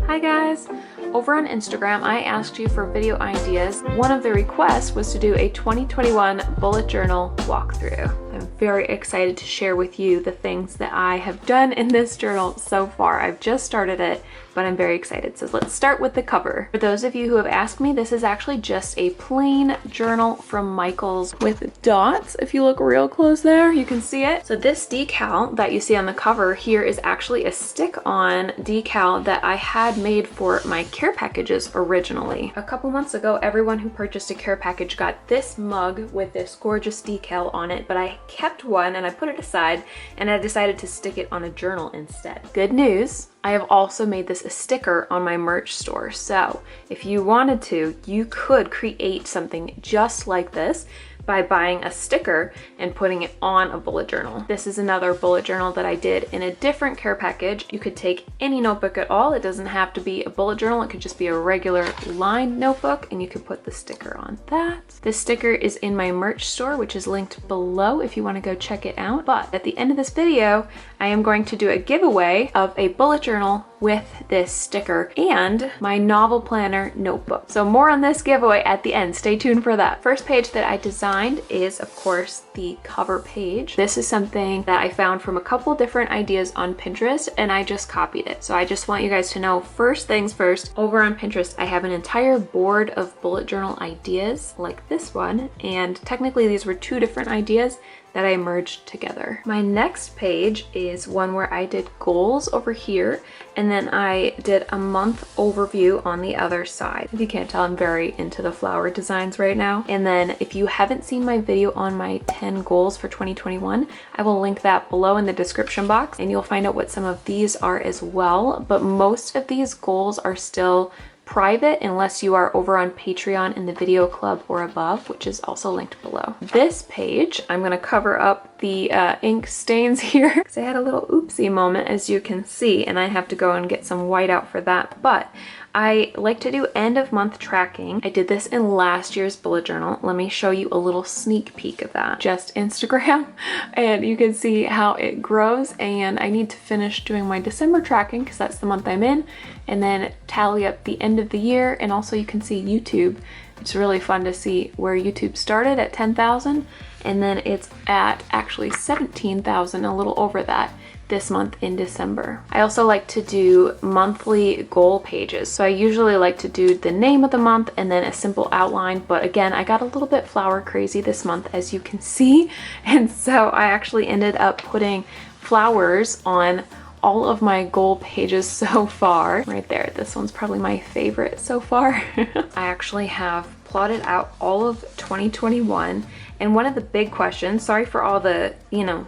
Hi guys! Over on Instagram, I asked you for video ideas. One of the requests was to do a 2021 bullet journal walkthrough. I'm very excited to share with you the things that I have done in this journal so far. I've just started it, but I'm very excited. So let's start with the cover. For those of you who have asked me, this is actually just a plain journal from Michaels with dots. If you look real close there, you can see it. So this decal that you see on the cover here is actually a stick-on decal that I had made for my care packages originally. A couple months ago, everyone who purchased a care package got this mug with this gorgeous decal on it, but I kept one and I put it aside and I decided to stick it on a journal instead. Good news, I have also made this a sticker on my merch store. So if you wanted to, you could create something just like this by buying a sticker and putting it on a bullet journal. This is another bullet journal that I did in a different care package. You could take any notebook at all. It doesn't have to be a bullet journal. It could just be a regular lined notebook and you could put the sticker on that. This sticker is in my merch store, which is linked below if you want to go check it out. But at the end of this video, I am going to do a giveaway of a bullet journal with this sticker and my novel planner notebook. So more on this giveaway at the end. Stay tuned for that. First page that I designed is of course the cover page. This is something that I found from a couple different ideas on Pinterest and I just copied it. So I just want you guys to know, first things first, over on Pinterest I have an entire board of bullet journal ideas like this one, and technically these were two different ideas that I merged together. My next page is one where I did goals over here, and then I did a month overview on the other side. If you can't tell, I'm very into the flower designs right now. And then if you haven't seen my video on my 10 goals for 2021, I will link that below in the description box, and you'll find out what some of these are as well. But most of these goals are still private unless you are over on Patreon in the video club or above, which is also linked below. This page, I'm gonna cover up the ink stains here because I had a little oopsie moment, as you can see, and I have to go and get some white out for that. But I like to do end of month tracking. I did this in last year's bullet journal. Let me show you a little sneak peek of that. Just Instagram, and you can see how it grows. And I need to finish doing my December tracking because that's the month I'm in, and then tally up the end of the year. And also you can see YouTube. It's really fun to see where YouTube started at 10,000 and then it's at actually 17,000, a little over that, this month in December. I also like to do monthly goal pages. So I usually like to do the name of the month and then a simple outline. But again, I got a little bit flower crazy this month, as you can see. And so I actually ended up putting flowers on all of my goal pages so far. Right there, this one's probably my favorite so far. I actually have plotted out all of 2021. And one of the big questions, sorry for all the,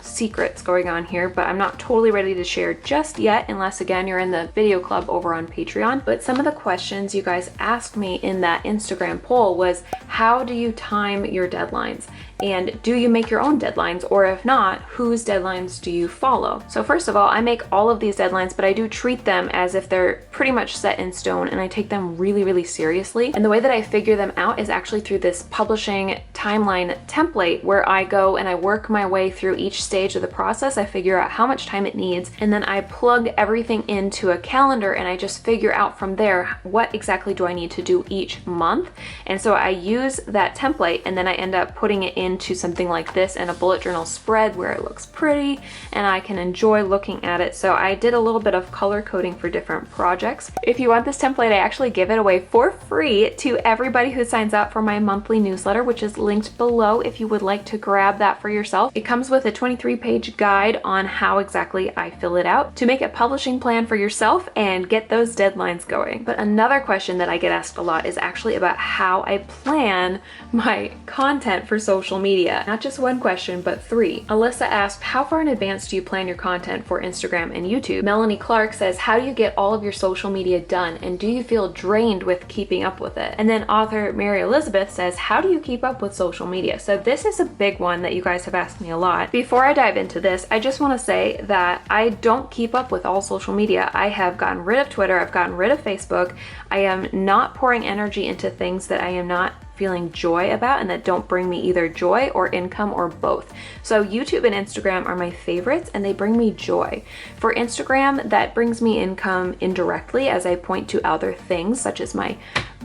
secrets going on here, but I'm not totally ready to share just yet, unless again, you're in the video club over on Patreon. But some of the questions you guys asked me in that Instagram poll was, how do you time your deadlines? And do you make your own deadlines? Or if not, whose deadlines do you follow? So first of all, I make all of these deadlines, but I do treat them as if they're pretty much set in stone, and I take them really, really seriously. And the way that I figure them out is actually through this publishing timeline template where I go and I work my way through each stage of the process. I figure out how much time it needs, and then I plug everything into a calendar and I just figure out from there what exactly do I need to do each month. And so I use that template and then I end up putting it into something like this in a bullet journal spread where it looks pretty and I can enjoy looking at it. So I did a little bit of color coding for different projects. If you want this template, I actually give it away for free to everybody who signs up for my monthly newsletter, which is linked below if you would like to grab that for yourself. It comes with a 23-page guide on how exactly I fill it out to make a publishing plan for yourself and get those deadlines going. But another question that I get asked a lot is actually about how I plan my content for social media. Not just one question, but three. Alyssa asked, how far in advance do you plan your content for Instagram and YouTube? Melanie Clark says, how do you get all of your social media done? And do you feel drained with keeping up with it? And then author Mary Elizabeth says, how do you keep up with social media? So this is a big one that you guys have asked me a lot. Before I dive into this, I just want to say that I don't keep up with all social media. I have gotten rid of Twitter, I've gotten rid of Facebook. I am not pouring energy into things that I am not feeling joy about and that don't bring me either joy or income or both. So YouTube and Instagram are my favorites and they bring me joy. For Instagram, that brings me income indirectly as I point to other things such as my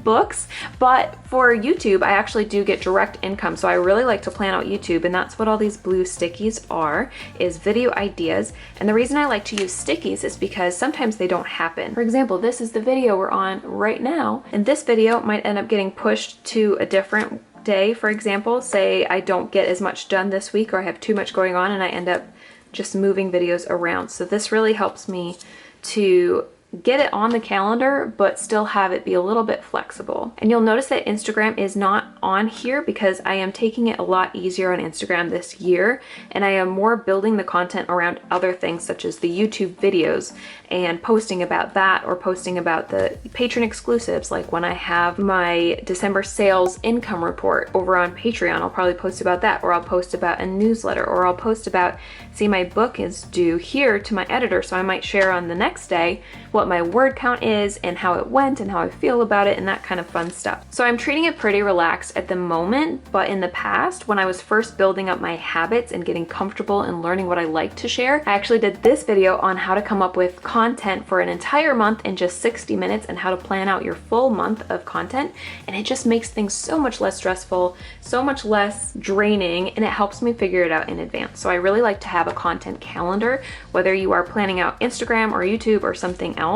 books, but for YouTube I actually do get direct income. So I really like to plan out YouTube, and that's what all these blue stickies are, is video ideas. And the reason I like to use stickies is because sometimes they don't happen. For example, this is the video we're on right now, and this video might end up getting pushed to a different day. For example, say I don't get as much done this week or I have too much going on and I end up just moving videos around. So this really helps me to get it on the calendar but still have it be a little bit flexible. And you'll notice that Instagram is not on here because I am taking it a lot easier on Instagram this year, and I am more building the content around other things such as the YouTube videos and posting about that, or posting about the patron exclusives. Like when I have my December sales income report over on Patreon, I'll probably post about that, or I'll post about a newsletter, or I'll post about, see, my book is due here to my editor, so I might share on the next day what my word count is and how it went and how I feel about it and that kind of fun stuff. So I'm treating it pretty relaxed at the moment, but in the past, when I was first building up my habits and getting comfortable and learning what I like to share, I actually did this video on how to come up with content for an entire month in just 60 minutes and how to plan out your full month of content. And it just makes things so much less stressful, so much less draining, and it helps me figure it out in advance. So I really like to have a content calendar, whether you are planning out Instagram or YouTube or something else.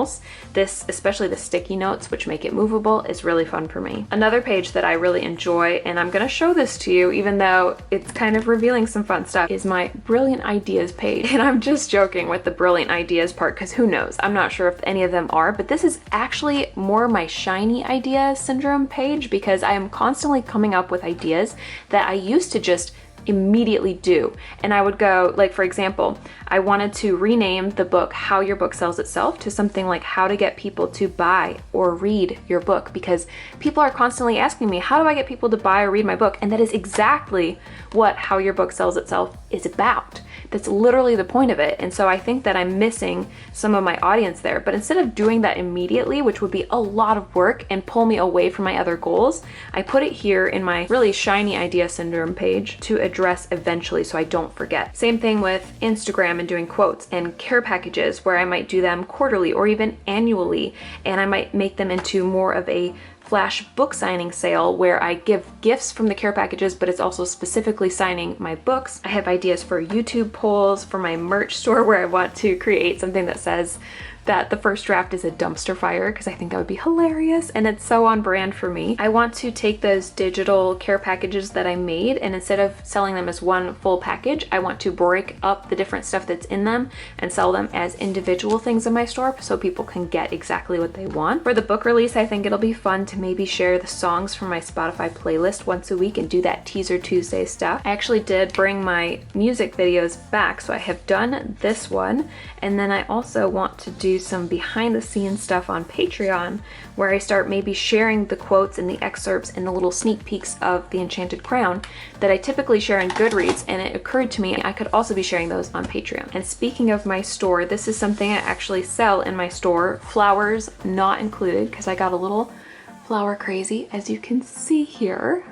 This, especially the sticky notes, which make it movable, is really fun for me. Another page that I really enjoy, and I'm gonna show this to you even though it's kind of revealing some fun stuff, is my brilliant ideas page. And I'm just joking with the brilliant ideas part because who knows, I'm not sure if any of them are, but this is actually more my shiny idea syndrome page because I am constantly coming up with ideas that I used to just immediately do. And I would go, like, for example, I wanted to rename the book How Your Book Sells Itself to something like How to Get People to Buy or Read Your Book, because people are constantly asking me, how do I get people to buy or read my book? And that is exactly what How Your Book Sells Itself is about. That's literally the point of it. And so I think that I'm missing some of my audience there. But instead of doing that immediately, which would be a lot of work and pull me away from my other goals, I put it here in my really shiny idea syndrome page to address eventually so I don't forget. Same thing with Instagram and doing quotes and care packages, where I might do them quarterly or even annually, and I might make them into more of a flash book signing sale where I give gifts from the care packages, but it's also specifically signing my books. I have ideas for YouTube polls for my merch store where I want to create something that says that the first draft is a dumpster fire, because I think that would be hilarious and it's so on brand for me. I want to take those digital care packages that I made, and instead of selling them as one full package, I want to break up the different stuff that's in them and sell them as individual things in my store so people can get exactly what they want. For the book release, I think it'll be fun to maybe share the songs from my Spotify playlist once a week and do that Teaser Tuesday stuff. I actually did bring my music videos back, so I have done this one, and then I also want to do some behind the scenes stuff on Patreon where I start maybe sharing the quotes and the excerpts and the little sneak peeks of The Enchanted Crown that I typically share in Goodreads, and it occurred to me I could also be sharing those on Patreon. And speaking of my store, this is something I actually sell in my store, flowers not included, because I got a little flower crazy, as you can see here.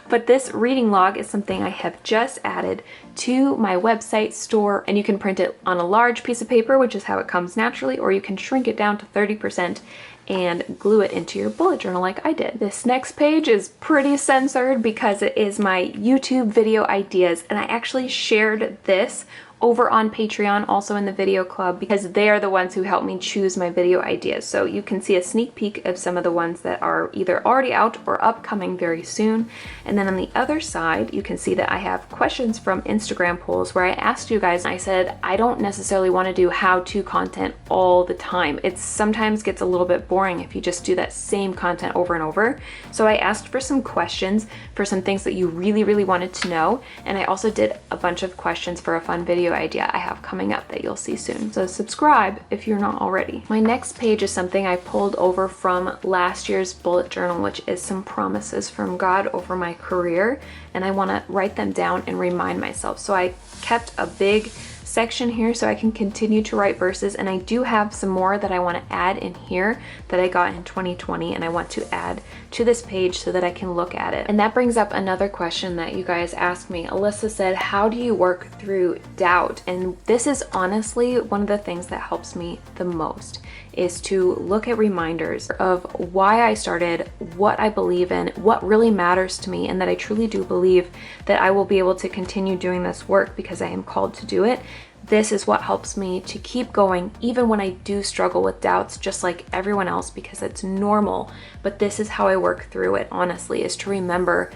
But this reading log is something I have just added to my website store, and you can print it on a large piece of paper, which is how it comes naturally, or you can shrink it down to 30% and glue it into your bullet journal like I did. This next page is pretty censored because it is my YouTube video ideas, and I actually shared this over on Patreon, also in the video club, because they are the ones who help me choose my video ideas. So you can see a sneak peek of some of the ones that are either already out or upcoming very soon. And then on the other side, you can see that I have questions from Instagram polls where I asked you guys, I said, I don't necessarily want to do how-to content all the time. It sometimes gets a little bit boring if you just do that same content over and over. So I asked for some questions for some things that you really, really wanted to know. And I also did a bunch of questions for a fun video video idea I have coming up that you'll see soon. So subscribe if you're not already. My next page is something I pulled over from last year's bullet journal, which is some promises from God over my career, and I want to write them down and remind myself. So I kept a big section here so I can continue to write verses, and I do have some more that I want to add in here that I got in 2020 and I want to add to this page so that I can look at it. And that brings up another question that you guys asked me. Alyssa said, how do you work through doubt? And this is honestly one of the things that helps me the most, is to look at reminders of why I started, what I believe in, what really matters to me, and that I truly do believe that I will be able to continue doing this work because I am called to do it. This is what helps me to keep going even when I do struggle with doubts, just like everyone else, because it's normal. But this is how I work through it, honestly, is to remember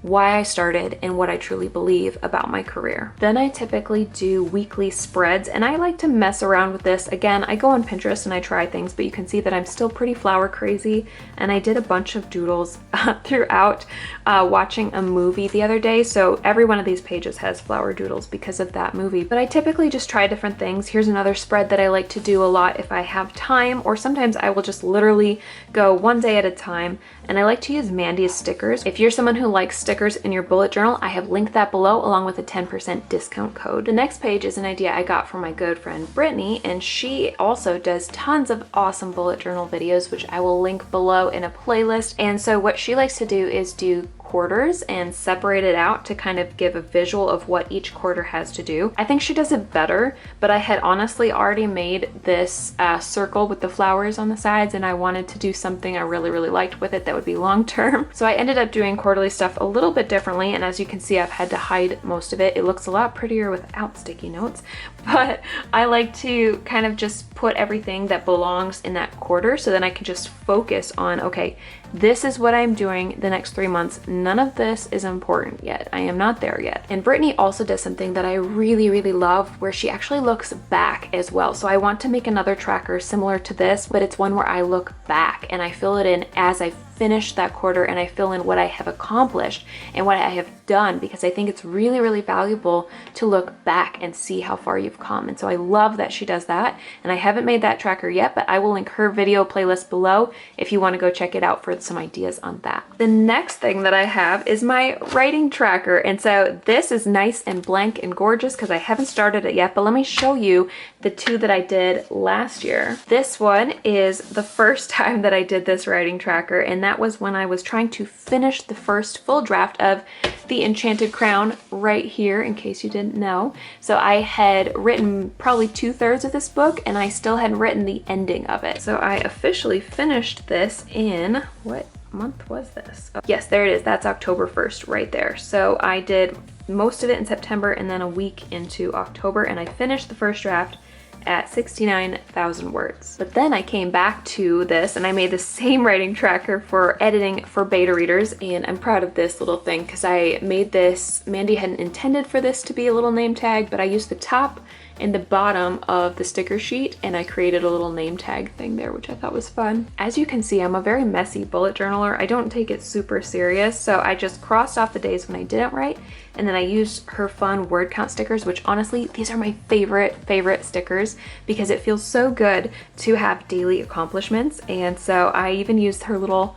why I started and what I truly believe about my career. Then I typically do weekly spreads, and I like to mess around with this. Again, I go on Pinterest and I try things, but you can see that I'm still pretty flower crazy, and I did a bunch of doodles throughout watching a movie the other day, so every one of these pages has flower doodles because of that movie. But I typically just try different things. Here's another spread that I like to do a lot if I have time, or sometimes I will just literally go one day at a time, and I like to use Mandy's stickers. If you're someone who likes stickers in your bullet journal, I have linked that below along with a 10% discount code. The next page is an idea I got from my good friend Brittany, and she also does tons of awesome bullet journal videos, which I will link below in a playlist. And so what she likes to do is do quarters and separate it out to kind of give a visual of what each quarter has to do. I think she does it better, but I had honestly already made this circle with the flowers on the sides, and I wanted to do something I really liked with it that would be long term. So I ended up doing quarterly stuff a little bit differently, and as you can see, I've had to hide most of it. It looks a lot prettier without sticky notes, but I like to kind of just put everything that belongs in that quarter so then I can just focus on, okay, this is what I'm doing the next 3 months. None of this is important yet. I am not there yet. And Brittany also does something that I really love, where she actually looks back as well. So I want to make another tracker similar to this, but it's one where I look back and I fill it in as I finish that quarter, and I fill in what I have accomplished and what I have done, because I think it's really valuable to look back and see how far you've come. And so I love that she does that, and I haven't made that tracker yet, but I will link her video playlist below if you want to go check it out for some ideas on that. The next thing that I have is my writing tracker, and so this is nice and blank and gorgeous because I haven't started it yet, but let me show you the two that I did last year. This one is the first time that I did this writing tracker, and that was when I was trying to finish the first full draft of The Enchanted Crown right here, in case you didn't know. So I had written probably 2/3 of this book, and I still hadn't written the ending of it. So I officially finished this in, what month was this? Oh, yes, there it is. That's October 1st right there. So I did most of it in September and then a week into October, and I finished the first draft at 69,000 words. But then I came back to this and I made the same writing tracker for editing for beta readers, and I'm proud of this little thing because I made this, Mandy hadn't intended for this to be a little name tag, but I used the top and the bottom of the sticker sheet and I created a little name tag thing there, which I thought was fun. As you can see, I'm a very messy bullet journaler. I don't take it super serious, so I just crossed off the days when I didn't write, and then I used her fun word count stickers, which honestly, these are my favorite stickers because it feels so good to have daily accomplishments. And so I even used her little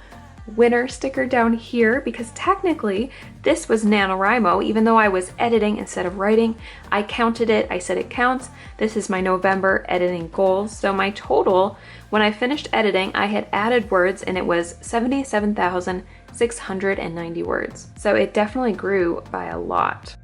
winner sticker down here because technically this was NaNoWriMo, even though I was editing instead of writing. I counted it, I said it counts. This is my November editing goals. So my total, when I finished editing, I had added words and it was 77,690 words. So it definitely grew by a lot.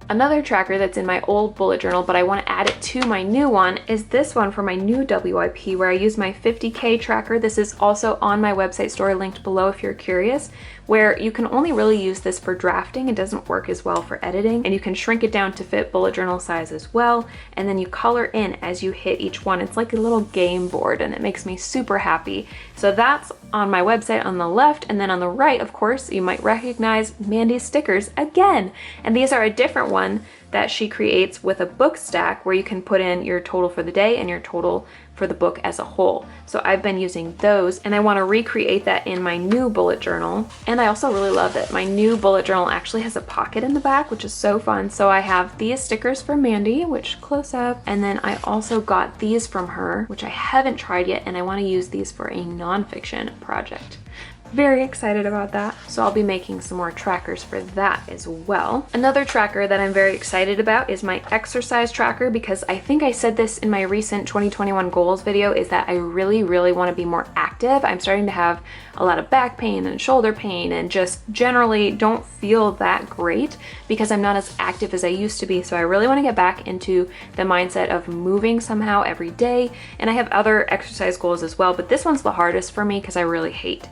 Another tracker that's in my old bullet journal, but I want to add it to my new one, is this one for my new WIP, where I use my 50K tracker. This is also on my website story, linked below if you're curious, where you can only really use this for drafting. It doesn't work as well for editing, and you can shrink it down to fit bullet journal size as well, and then you color in as you hit each one. It's like a little game board, and it makes me super happy. So that's on my website on the left, and then on the right, of course, you might recognize Mandy's stickers again. And these are a different one that she creates with a book stack where you can put in your total for the day and your total for the book as a whole. So I've been using those, and I want to recreate that in my new bullet journal. And I also really love that my new bullet journal actually has a pocket in the back, which is so fun. So I have these stickers from Mandy, which close up, and then I also got these from her, which I haven't tried yet, and I want to use these for a nonfiction project. Very excited about that. So I'll be making some more trackers for that as well. Another tracker that I'm very excited about is my exercise tracker, because I think I said this in my recent 2021 goals video, is that I really want to be more active. I'm starting to have a lot of back pain and shoulder pain and just generally don't feel that great because I'm not as active as I used to be. So I really want to get back into the mindset of moving somehow every day. And I have other exercise goals as well, but this one's the hardest for me because I really hate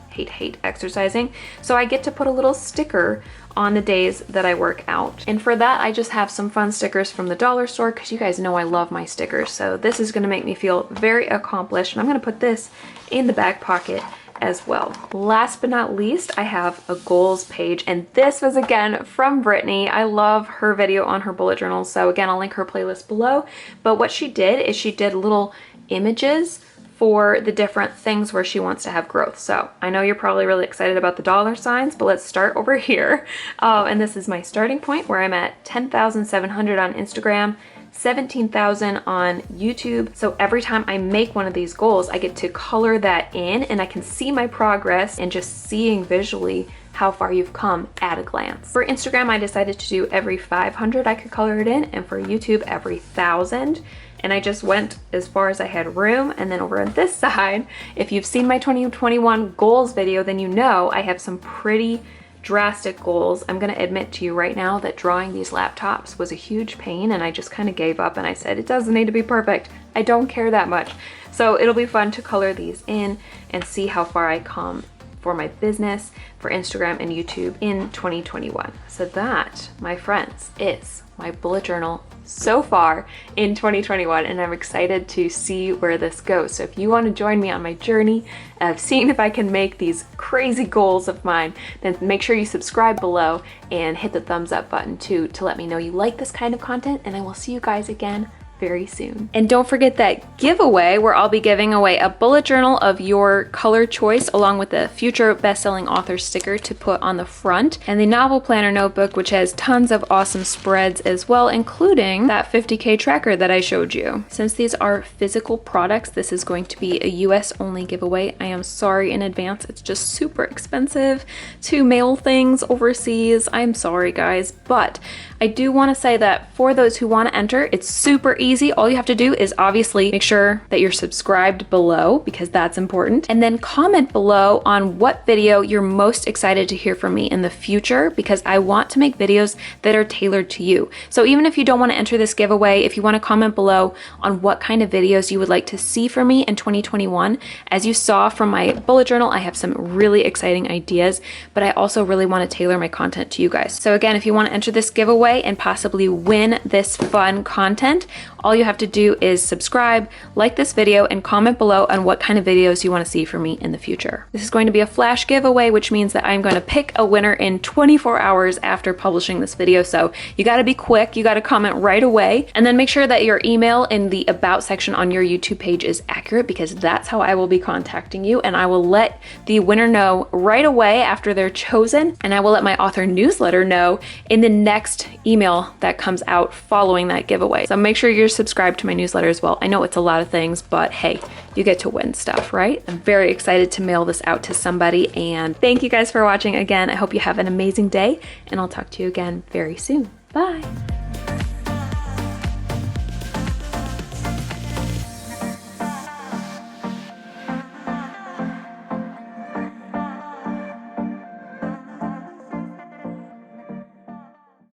exercising. So I get to put a little sticker on the days that I work out. And for that, I just have some fun stickers from the dollar store because you guys know I love my stickers. So this is going to make me feel very accomplished. And I'm going to put this in the back pocket as well. Last but not least, I have a goals page, and this was again from Bethany. I love her video on her bullet journals. So again, I'll link her playlist below. But what she did is she did little images for the different things where she wants to have growth. So I know you're probably really excited about the dollar signs, but let's start over here. And this is my starting point where I'm at 10,700 on Instagram, 17,000 on YouTube. So every time I make one of these goals, I get to color that in and I can see my progress and just seeing visually how far you've come at a glance. For Instagram, I decided to do every 500 I could color it in, and for YouTube, every 1,000. And I just went as far as I had room. And then over on this side, if you've seen my 2021 goals video, then you know I have some pretty drastic goals. I'm gonna admit to you right now that drawing these laptops was a huge pain, and I just kind of gave up and I said, it doesn't need to be perfect. I don't care that much. So it'll be fun to color these in and see how far I come for my business, for Instagram and YouTube in 2021. So that, my friends, is my bullet journal so far in 2021, and I'm excited to see where this goes. So if you want to join me on my journey of seeing if I can make these crazy goals of mine, then make sure you subscribe below and hit the thumbs up button too to let me know you like this kind of content, and I will see you guys again very soon. And don't forget that giveaway where I'll be giving away a bullet journal of your color choice along with the future best-selling author sticker to put on the front, and the novel planner notebook, which has tons of awesome spreads as well, including that 50K tracker that I showed you. Since these are physical products, this is going to be a US only giveaway. I am sorry in advance. It's just super expensive to mail things overseas. I'm sorry guys, but I do want to say that for those who want to enter, it's super easy. All you have to do is obviously make sure that you're subscribed below, because that's important, and then comment below on what video you're most excited to hear from me in the future, because I want to make videos that are tailored to you. So even if you don't want to enter this giveaway, if you want to comment below on what kind of videos you would like to see from me in 2021, as you saw from my bullet journal, I have some really exciting ideas, but I also really want to tailor my content to you guys. So again, if you want to enter this giveaway and possibly win this fun content, all you have to do is subscribe, like this video, and comment below on what kind of videos you want to see from me in the future. This is going to be a flash giveaway, which means that I'm going to pick a winner in 24 hours after publishing this video. So you got to be quick, you got to comment right away, and then make sure that your email in the about section on your YouTube page is accurate, because that's how I will be contacting you, and I will let the winner know right away after they're chosen, and I will let my author newsletter know in the next email that comes out following that giveaway. So make sure you're subscribed to my newsletter as well. I know it's a lot of things, but hey, you get to win stuff, right? I'm very excited to mail this out to somebody, and thank you guys for watching again. I hope you have an amazing day, and I'll talk to you again very soon. Bye.